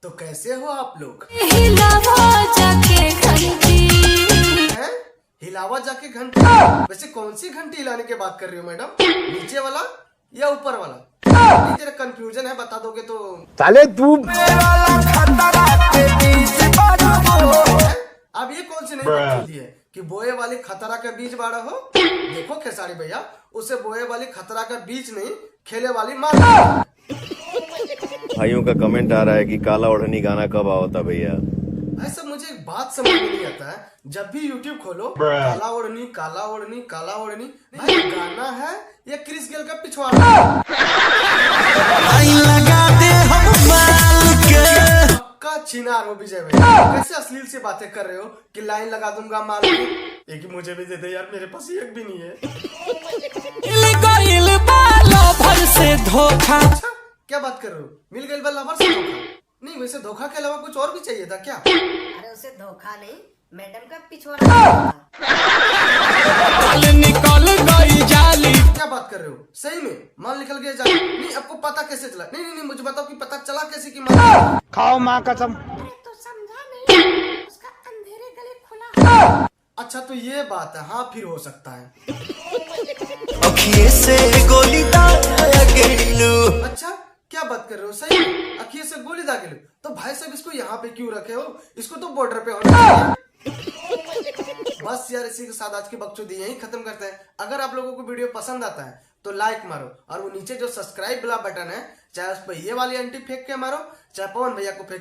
तो कैसे हो आप लोग? हैं? हिलावा जाके घंटी? वैसे कौन सी घंटी हिलाने की बात कर रही हो मैडम? नीचे वाला या ऊपर वाला? नहीं, तेरा कंफ्यूजन है, बता दोगे तो। साले तू अब ये कौन सी नई बकचोदी है कि बोए वाली खतरा का बीज बाड़ा हो? देखो खेसारी भैया, उसे बोए वाली खतरा का बीज नहीं, खेले वाली मार। भाइयों का कमेंट आ रहा है कि काला ओढ़नी गाना कब आओ था भैया। ऐसा मुझे एक बात समझ में नहीं आता है, जब भी YouTube खोलो काला ओढ़नी काला ओढ़नी काला ओढ़नी, भाई गाना है या क्रिस गेल का पिछवाड़ा? पक्का छिनार हो विजय भाई, कैसे अश्लील से बातें कर रहे हो कि लाइन लगा दूंगा माल की? एक मुझे भी दे दे यार, मेरे पास एक भी नहीं है। अच्छा, क्या बात कर रहे हो? मिल गई लवर से धोखा? नहीं, वैसे धोखा के अलावा कुछ और भी चाहिए था क्या? अरे उसे धोखा नहीं, मैडम का पिछवाड़ा। निकल गई जाली। क्या बात कर रहे हो? सही में माल निकल गया जाली? नहीं, आपको पता कैसे चला? नहीं नहीं नहीं, मुझे बताओ कि पता चला कैसे कि माल? खाओ माँ कसम। अरे तो समझा नहीं, उसका अंधेरे गले खुला। अच्छा तो ये बात है, हाँ फिर हो सकता है। से गोली अच्छा, क्या बात कर रहे हो? सही में अखिए से गोली दागे लो? तो भाई साहब इसको यहाँ पे क्यों रखे हो? इसको तो बॉर्डर पे होना चाहिए। बस यार, इसी के साथ आज की बकचोदी यहीं खत्म करते हैं। अगर आप लोगों को वीडियो पसंद आता है तो लाइक मारो, और वो नीचे जो सब्सक्राइब वाला बटन है, चाहे उस पर ये वाली आंटी फेंक के मारो, चाहे पवन भैया को फेंक के